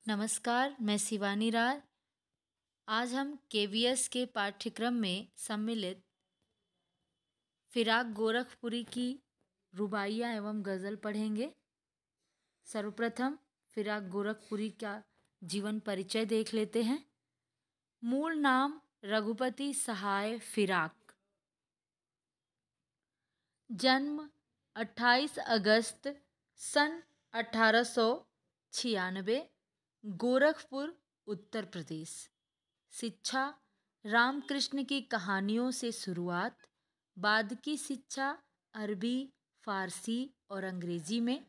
नमस्कार, मैं शिवानी राय। आज हम केवीएस के पाठ्यक्रम में सम्मिलित फिराक गोरखपुरी की रुबाइयाँ एवं गज़ल पढ़ेंगे। सर्वप्रथम फिराक गोरखपुरी का जीवन परिचय देख लेते हैं। मूल नाम रघुपति सहाय फिराक। जन्म 28 अगस्त सन 1896, गोरखपुर, उत्तर प्रदेश। शिक्षा रामकृष्ण की कहानियों से शुरुआत, बाद की शिक्षा अरबी, फारसी और अंग्रेजी में।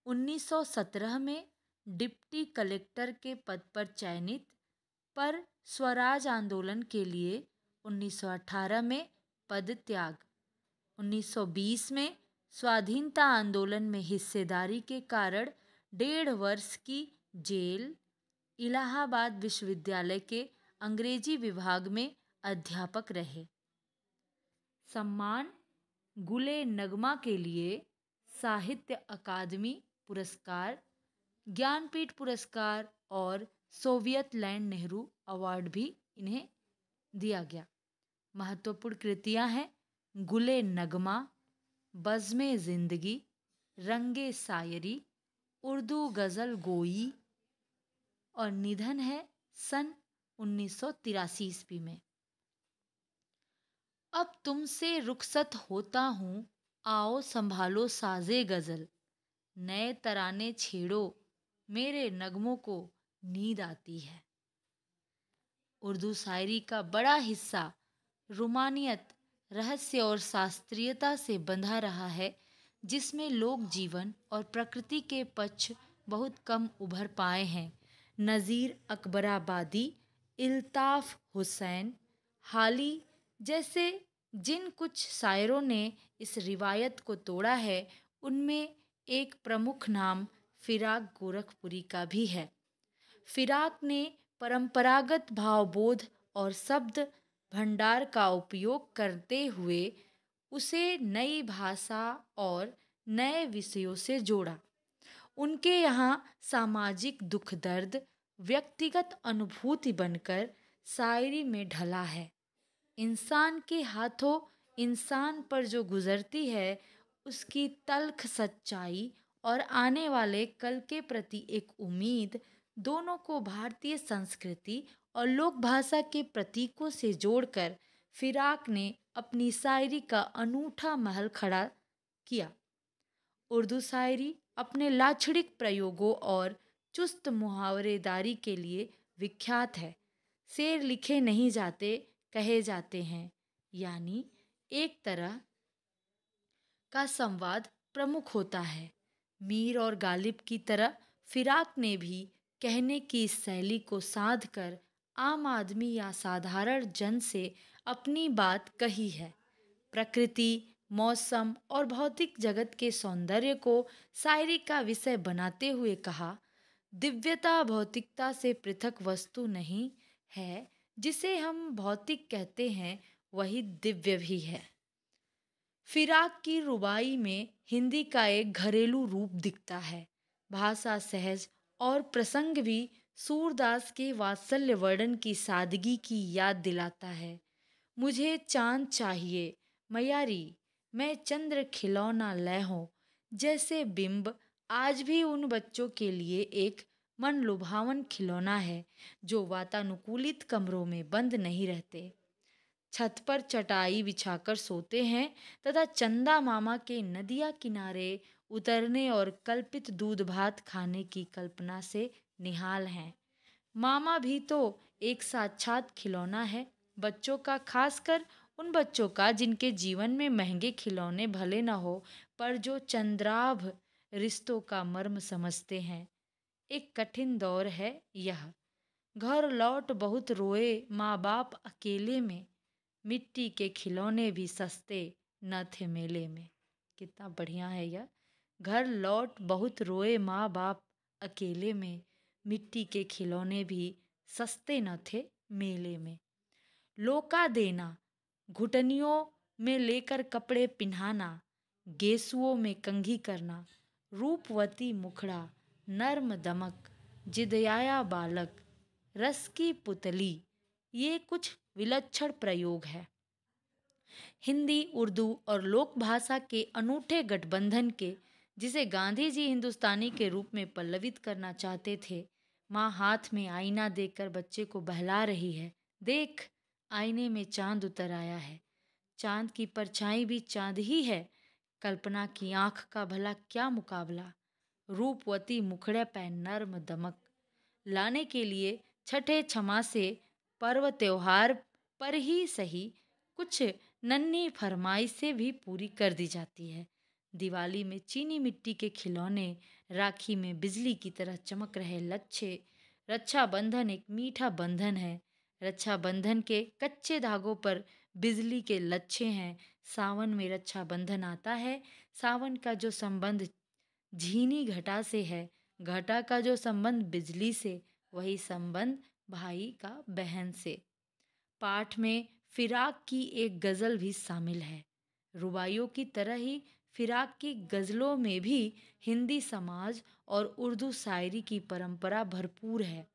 1917 में डिप्टी कलेक्टर के पद पर चयनित, पर स्वराज आंदोलन के लिए 1918 में पद त्याग। 1920 में स्वाधीनता आंदोलन में हिस्सेदारी के कारण 1.5 वर्ष की जेल। इलाहाबाद विश्वविद्यालय के अंग्रेजी विभाग में अध्यापक रहे। सम्मान गुले नगमा के लिए साहित्य अकादमी पुरस्कार, ज्ञानपीठ पुरस्कार और सोवियत लैंड नेहरू अवार्ड भी इन्हें दिया गया। महत्वपूर्ण कृतियां हैं गुले नगमा, बज़्मे ज़िंदगी, रंगे शायरी, उर्दू गज़ल गोई, और निधन है सन 1983 ईस्वी में। अब तुमसे रुखसत होता हूँ, आओ संभालो साजे गज़ल, नए तराने छेड़ो, मेरे नगमों को नींद आती है। उर्दू शायरी का बड़ा हिस्सा रोमानियत, रहस्य और शास्त्रीयता से बंधा रहा है, जिसमें लोक जीवन और प्रकृति के पक्ष बहुत कम उभर पाए हैं। नज़ीर अकबराबादी, इल्ताफ़ हुसैन हाली जैसे जिन कुछ शायरों ने इस रिवायत को तोड़ा है, उनमें एक प्रमुख नाम फिराक गोरखपुरी का भी है। फिराक ने परंपरागत भावबोध और शब्द भंडार का उपयोग करते हुए उसे नई भाषा और नए विषयों से जोड़ा। उनके यहाँ सामाजिक दुख दर्द व्यक्तिगत अनुभूति बनकर शायरी में ढला है। इंसान के हाथों इंसान पर जो गुजरती है, उसकी तल्ख सच्चाई और आने वाले कल के प्रति एक उम्मीद, दोनों को भारतीय संस्कृति और लोक भाषा के प्रतीकों से जोड़कर फिराक ने अपनी शायरी का अनूठा महल खड़ा किया। उर्दू शायरी अपने लाछड़िक प्रयोगों और चुस्त मुहावरेदारी के लिए विख्यात है। शेर लिखे नहीं जाते, कहे जाते हैं, यानी एक तरह का संवाद प्रमुख होता है। मीर और गालिब की तरह फिराक ने भी कहने की इस शैली को साध कर आम आदमी या साधारण जन से अपनी बात कही है। प्रकृति, मौसम और भौतिक जगत के सौंदर्य को शायरी का विषय बनाते हुए कहा, दिव्यता भौतिकता से पृथक वस्तु नहीं है, जिसे हम भौतिक कहते हैं वही दिव्य भी है। फिराक की रुबाई में हिंदी का एक घरेलू रूप दिखता है। भाषा सहज और प्रसंग भी सूरदास के वात्सल्य वर्णन की सादगी की याद दिलाता है। मुझे चांद चाहिए मयारी, मैं चंद्र खिलौना लय हो, जैसे बिंब आज भी उन बच्चों के लिए एक मन लुभावन खिलौना है जो वातानुकूलित कमरों में बंद नहीं रहते, छत पर चटाई बिछाकर सोते हैं तथा चंदा मामा के नदिया किनारे उतरने और कल्पित दूध भात खाने की कल्पना से निहाल हैं। मामा भी तो एक साक्षात खिलौना है, बच्चों का, खासकर उन बच्चों का जिनके जीवन में महंगे खिलौने भले न हो, पर जो चंद्राभ रिश्तों का मर्म समझते हैं। एक कठिन दौर है यह। घर लौट बहुत रोए माँ बाप अकेले में, मिट्टी के खिलौने भी सस्ते न थे मेले में। कितना बढ़िया है यह। घर लौट बहुत रोए माँ बाप अकेले में, मिट्टी के खिलौने भी सस्ते न थे मेले में। लोका देना, घुटनियों में लेकर कपड़े पिन्हाना, गेसुओं में कंघी करना, रूपवती मुखड़ा, नर्म दमक, जिदयाया बालक, रस की पुतली, ये कुछ विलक्षण प्रयोग है। हिंदी, उर्दू और लोक भाषा के अनूठे गठबंधन के, जिसे गांधी जी हिंदुस्तानी के रूप में पल्लवित करना चाहते थे। माँ हाथ में आईना देकर बच्चे को बहला रही है। देख, आईने में चांद उतर आया है। चांद की परछाई भी चांद ही है। कल्पना की आंख का भला क्या मुकाबला। रूपवती मुखड़े पे नर्म दमक लाने के लिए छठे छमा से पर्व त्योहार पर ही सही कुछ नन्ही फरमाइशें भी पूरी कर दी जाती है। दिवाली में चीनी मिट्टी के खिलौने, राखी में बिजली की तरह चमक रहे लच्छे। रक्षाबंधन एक मीठा बंधन है। रक्षाबंधन के कच्चे धागों पर बिजली के लच्छे हैं। सावन में रक्षाबंधन आता है। सावन का जो संबंध झीनी घटा से है, घटा का जो संबंध बिजली से, वही संबंध भाई का बहन से। पाठ में फिराक की एक गज़ल भी शामिल है। रुबाइयों की तरह ही फिराक की गज़लों में भी हिंदी समाज और उर्दू शायरी की परंपरा भरपूर है।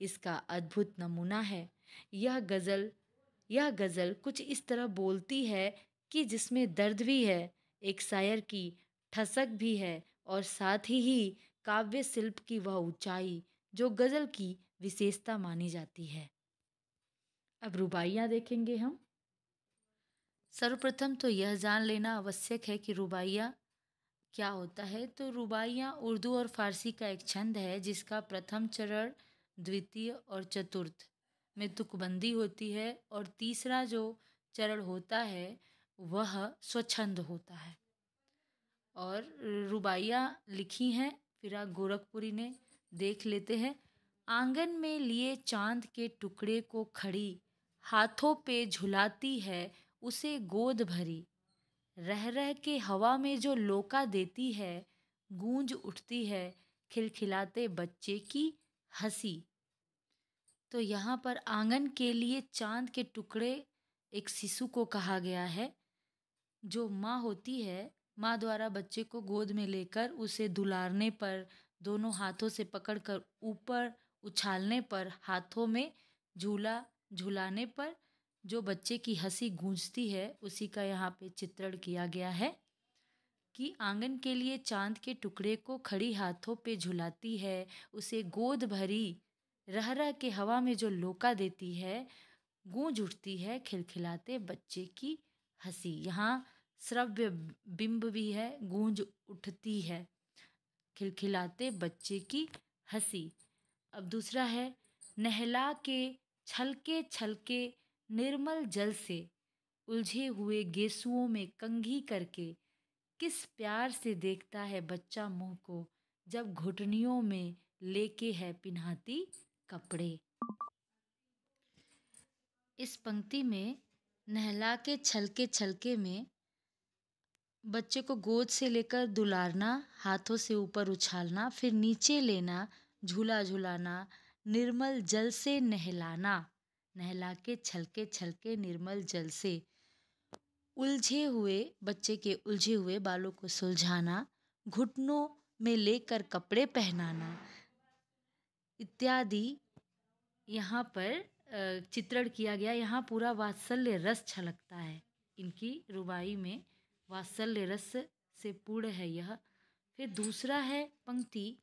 इसका अद्भुत नमूना है यह गज़ल कुछ इस तरह बोलती है कि जिसमें दर्द भी है, एक शायर की ठसक भी है और साथ ही काव्य शिल्प की वह ऊंचाई जो गज़ल की विशेषता मानी जाती है। अब रुबाइयाँ देखेंगे हम। सर्वप्रथम तो यह जान लेना आवश्यक है कि रुबाइया क्या होता है। तो रुबाइयाँ उर्दू और फारसी का एक छंद है जिसका प्रथम चरण, द्वितीय और चतुर्थ में तुकबंदी होती है और तीसरा जो चरण होता है वह स्वच्छंद होता है। और रुबाइयाँ लिखी हैं फिराक गोरखपुरी ने। देख लेते हैं। आंगन में लिए चांद के टुकड़े को खड़ी, हाथों पे झुलाती है उसे गोद भरी। रह रह के हवा में जो लोका देती है, गूंज उठती है खिलखिलाते बच्चे की हंसी। तो यहाँ पर आंगन के लिए चांद के टुकड़े एक शिशु को कहा गया है। जो माँ होती है, माँ द्वारा बच्चे को गोद में लेकर उसे दुलारने पर, दोनों हाथों से पकड़कर ऊपर उछालने पर, हाथों में झूला झूलाने पर जो बच्चे की हंसी गूंजती है, उसी का यहाँ पे चित्रण किया गया है कि आंगन के लिए चांद के टुकड़े को खड़ी हाथों पे झुलाती है, उसे गोद भरी, रह रह के हवा में जो लोका देती है, गूंज उठती है खिलखिलाते बच्चे की हंसी। यहाँ श्रव्य बिंब भी है, गूंज उठती है खिलखिलाते बच्चे की हंसी। अब दूसरा है, नहला के छलके छलके निर्मल जल से, उलझे हुए गेसुओं में कंघी करके, किस प्यार से देखता है बच्चा मुंह को, जब घुटनियों में लेके है पिन्हाती कपड़े। इस पंक्ति में नहला के छलके छलके में बच्चे को गोद से लेकर दुलारना, हाथों से ऊपर उछालना, फिर नीचे लेना, झूला झुलाना, निर्मल जल से नहलाना, नहला के छलके छलके निर्मल जल से, उलझे हुए बच्चे के उलझे हुए बालों को सुलझाना, घुटनों में लेकर कपड़े पहनाना इत्यादि यहाँ पर चित्रण किया गया। यहाँ पूरा वात्सल्य रस छलकता है। इनकी रुबाई में वात्सल्य रस से पूर्ण है यह। फिर दूसरा है पंक्ति,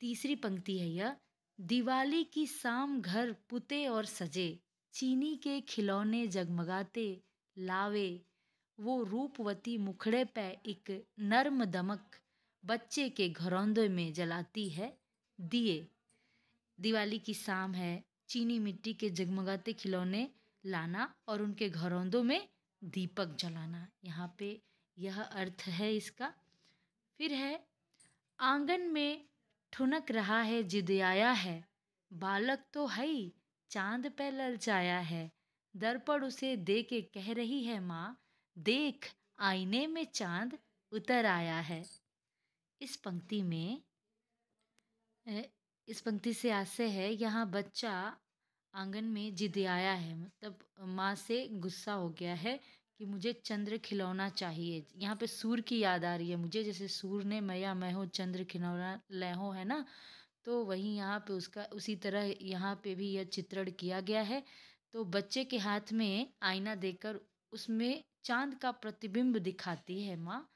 तीसरी पंक्ति है यह, दिवाली की शाम घर पुते और सजे, चीनी के खिलौने जगमगाते लावे, वो रूपवती मुखड़े पे एक नर्म दमक, बच्चे के घरौंदे में जलाती है दिए। दिवाली की शाम है, चीनी मिट्टी के जगमगाते खिलौने लाना और उनके घरौंदों में दीपक जलाना। यहाँ पे यह अर्थ है इसका। फिर है, आंगन में ठुनक रहा है जिदयाया है, बालक तो है ही चांद पे ललचाया है, दर्पण उसे दे के कह रही है माँ, देख आईने में चांद उतर आया है। इस पंक्ति में इस पंक्ति से आशय है, यहाँ बच्चा आंगन में जिदयाया है, मतलब माँ से गुस्सा हो गया है कि मुझे चंद्र खिलौना चाहिए। यहाँ पे सूर की याद आ रही है मुझे, जैसे सूर ने मैया मैं हूँ चंद्र खिलौना ले हो, है ना। तो वहीं यहाँ पे उसका उसी तरह यहाँ पे भी यह चित्रण किया गया है। तो बच्चे के हाथ में आईना देकर उसमें चाँद का प्रतिबिंब दिखाती है माँ।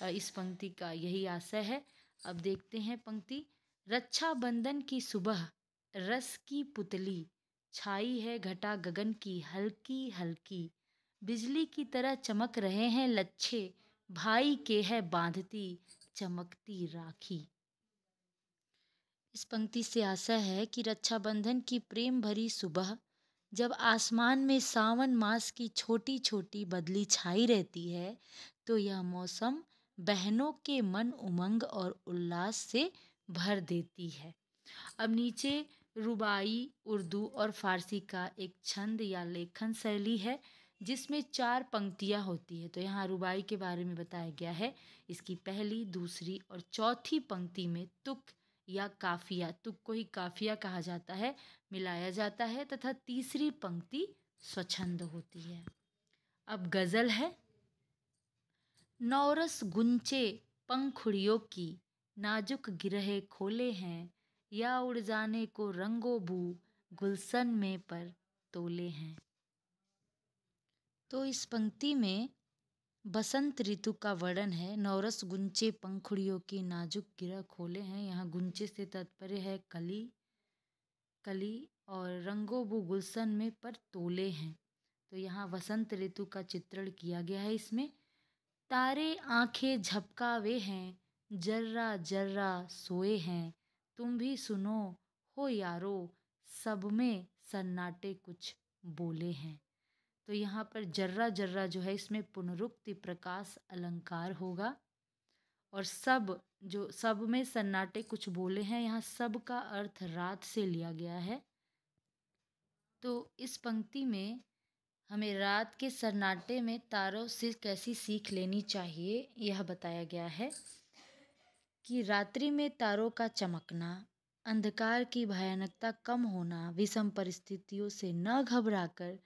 इस पंक्ति का यही आशय है। अब देखते हैं पंक्ति। रक्षाबंधन की सुबह रस की पुतली, छाई है घटा गगन की हल्की हल्की, बिजली की तरह चमक रहे हैं लच्छे, भाई के है बांधती चमकती राखी। इस पंक्ति से आशा है कि रक्षाबंधन की प्रेम भरी सुबह, जब आसमान में सावन मास की छोटी छोटी बदली छाई रहती है, तो यह मौसम बहनों के मन उमंग और उल्लास से भर देती है। अब नीचे रुबाई, उर्दू और फारसी का एक छंद या लेखन शैली है जिसमें 4 पंक्तियाँ होती है। तो यहाँ रुबाई के बारे में बताया गया है। इसकी पहली, दूसरी और चौथी पंक्ति में तुक या काफिया, तुक को ही काफिया कहा जाता है, मिलाया जाता है तथा तीसरी पंक्ति स्वच्छंद होती है। अब गजल है। नौरस गुंचे पंखुड़ियों की, नाजुक गिरहे खोले हैं, या उड़ जाने को रंगो बू गुलशन में पर तोले हैं। तो इस पंक्ति में बसंत ऋतु का वर्णन है। नौरस गुंचे पंखुड़ियों की, नाजुक गिरह खोले हैं। यहाँ गुंचे से तात्पर्य है कली, कली, और रंगोबू गुलशन में पर तोले हैं। तो यहाँ वसंत ऋतु का चित्रण किया गया है इसमें। तारे आंखें झपकावे हैं, जर्रा जर्रा सोए हैं, तुम भी सुनो हो यारो, सब में सन्नाटे कुछ बोले हैं। तो यहाँ पर जर्रा जर्रा जो है इसमें पुनरुक्ति प्रकाश अलंकार होगा। और सब, जो सब में सन्नाटे कुछ बोले हैं, यहाँ सब का अर्थ रात से लिया गया है। तो इस पंक्ति में हमें रात के सन्नाटे में तारों से कैसी सीख लेनी चाहिए यह बताया गया है कि रात्रि में तारों का चमकना, अंधकार की भयानकता कम होना, विषम परिस्थितियों से न घबराकर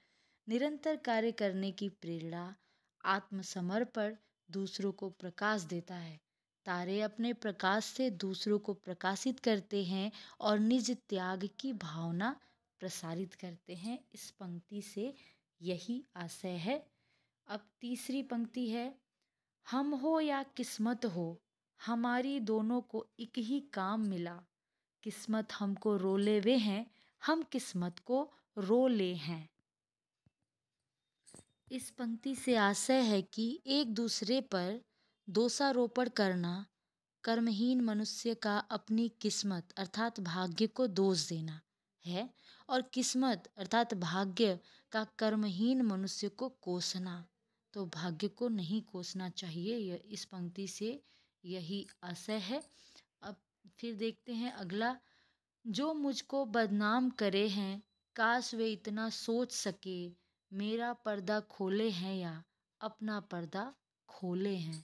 निरंतर कार्य करने की प्रेरणा, आत्मसमर्पण दूसरों को प्रकाश देता है। तारे अपने प्रकाश से दूसरों को प्रकाशित करते हैं और निज त्याग की भावना प्रसारित करते हैं। इस पंक्ति से यही आशय है। अब तीसरी पंक्ति है। हम हो या किस्मत हो, हमारी दोनों को एक ही काम मिला, किस्मत हमको रोले वे हैं, हम किस्मत को रोले हैं। इस पंक्ति से आशय है कि एक दूसरे पर दोषारोपण करना, कर्महीन मनुष्य का अपनी किस्मत अर्थात भाग्य को दोष देना है, और किस्मत अर्थात भाग्य का कर्महीन मनुष्य को कोसना। तो भाग्य को नहीं कोसना चाहिए। यह इस पंक्ति से यही आशय है। अब फिर देखते हैं अगला। जो मुझको बदनाम करे हैं, काश वे इतना सोच सके, मेरा पर्दा खोले हैं या अपना पर्दा खोले हैं।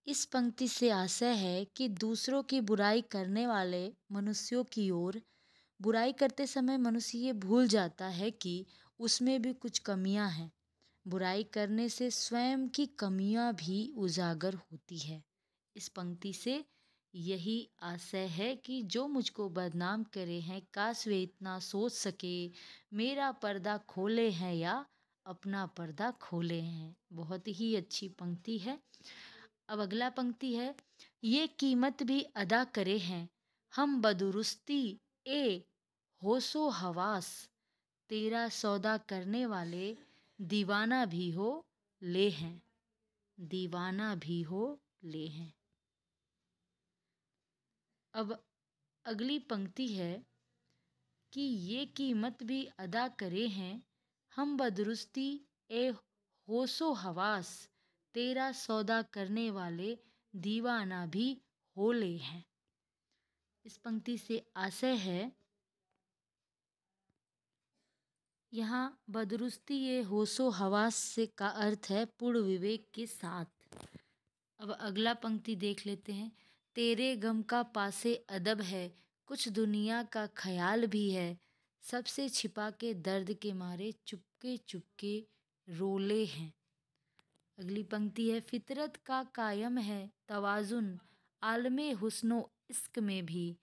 इस पंक्ति से आशय है कि दूसरों की बुराई करने वाले मनुष्यों की ओर बुराई करते समय मनुष्य ये भूल जाता है कि उसमें भी कुछ कमियां हैं। बुराई करने से स्वयं की कमियां भी उजागर होती है। इस पंक्ति से यही आशय है कि जो मुझको बदनाम करे हैं, काश वे इतना सोच सके, मेरा पर्दा खोले हैं या अपना पर्दा खोले हैं। बहुत ही अच्छी पंक्ति है। अब अगला पंक्ति है। ये कीमत भी अदा करे हैं, हम बदुरुस्ती ए होशो हवास, तेरा सौदा करने वाले दीवाना भी हो ले हैं, दीवाना भी हो ले हैं। अब अगली पंक्ति है कि ये कीमत भी अदा करे हैं, हम बदरुस्ती ए होशो हवास, तेरा सौदा करने वाले दीवाना भी हो ले हैं। इस पंक्ति से आशय है, यहाँ बदरुस्ती ये होशो हवास से का अर्थ है पूर्ण विवेक के साथ। अब अगला पंक्ति देख लेते हैं। तेरे गम का पासे अदब है, कुछ दुनिया का ख्याल भी है, सबसे छिपा के दर्द के मारे चुपके चुपके रोले हैं। अगली पंक्ति है। फितरत का कायम है तवाजुन, आलमे हुस्नो इश्क में भी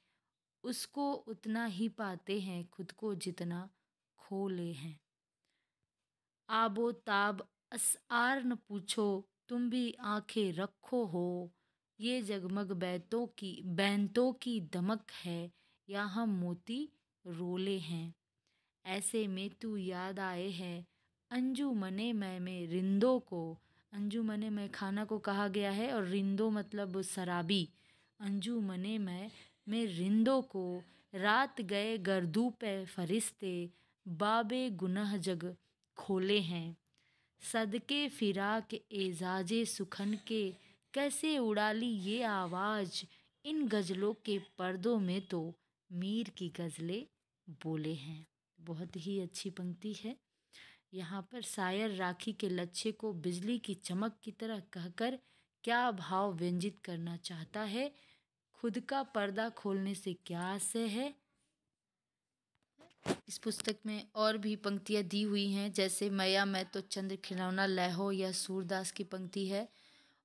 उसको उतना ही पाते हैं खुद को जितना खो ले हैं। आबो ताब असआर न पूछो, तुम भी आंखें रखो हो। ये जगमग बैंतों की दमक है, या हम मोती रोले हैं। ऐसे में तू याद आए है अंजू मने मैं में रिंदों को। अंजू मने मैं खाना को कहा गया है और रिंदो मतलब शराबी। अंजू मने मैं में रिंदों को, रात गए गर्दू पे फरिश्ते, बाबे गुनह जग खोले हैं। सदके फिराक एजाजे सुखन के, कैसे उड़ा ली ये आवाज। इन गजलों के पर्दों में तो मीर की गजलें बोले हैं। बहुत ही अच्छी पंक्ति है। यहाँ पर शायर राखी के लच्छे को बिजली की चमक की तरह कहकर क्या भाव व्यंजित करना चाहता है। खुद का पर्दा खोलने से क्या आशय है। इस पुस्तक में और भी पंक्तियाँ दी हुई हैं, जैसे मैया मैं तो चंद्र खिलौना लहो, यह सूरदास की पंक्ति है।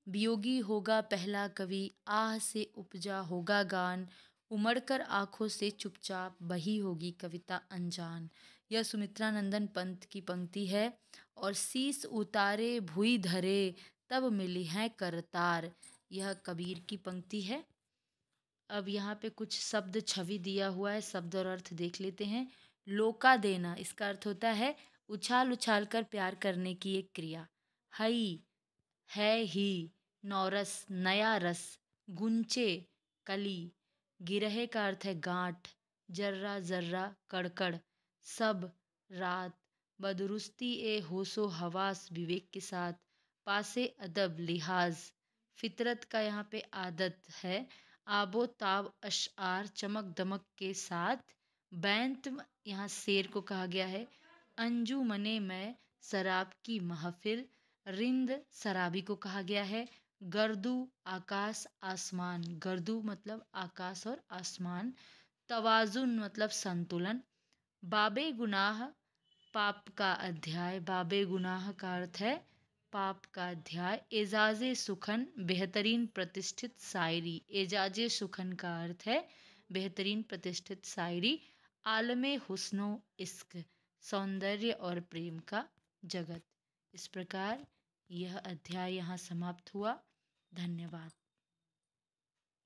वियोगी होगा पहला कवि, आह से उपजा होगा गान, उमड़कर आँखों से चुपचाप बही होगी कविता अनजान। यह सुमित्रा नंदन पंत की पंक्ति है। और शीस उतारे भुई धरे, तब मिली है करतार, यह कबीर की पंक्ति है। अब यहाँ पे कुछ शब्द छवि दिया हुआ है, शब्द और अर्थ देख लेते हैं। लोका देना, इसका अर्थ होता है उछाल उछाल कर प्यार करने की एक क्रिया। हई है ही, नौरस नया रस, गुंचे कली, गिरहे का अर्थ है गांठ, जर्रा जर्रा कड़कड़, सब रात, बदरुस्ती ए होशो हवास विवेक के साथ, पासे अदब लिहाज, फितरत का यहाँ पे आदत है, आबो ताब अशआर चमक दमक के साथ, बैंत यहाँ शेर को कहा गया है, अंजू मने में शराब की महफिल, रिंद शराबी को कहा गया है, गर्दू आकाश आसमान, गर्दू मतलब आकाश और आसमान, तवाजुन मतलब संतुलन, बाबे गुनाह पाप का अध्याय, बाबे गुनाह का अर्थ है पाप का अध्याय, एजाजे सुखन बेहतरीन प्रतिष्ठित शायरी, एजाजे सुखन का अर्थ है बेहतरीन प्रतिष्ठित शायरी, आलमे हुस्नो इश्क सौंदर्य और प्रेम का जगत। इस प्रकार यह अध्याय यहाँ समाप्त हुआ। धन्यवाद।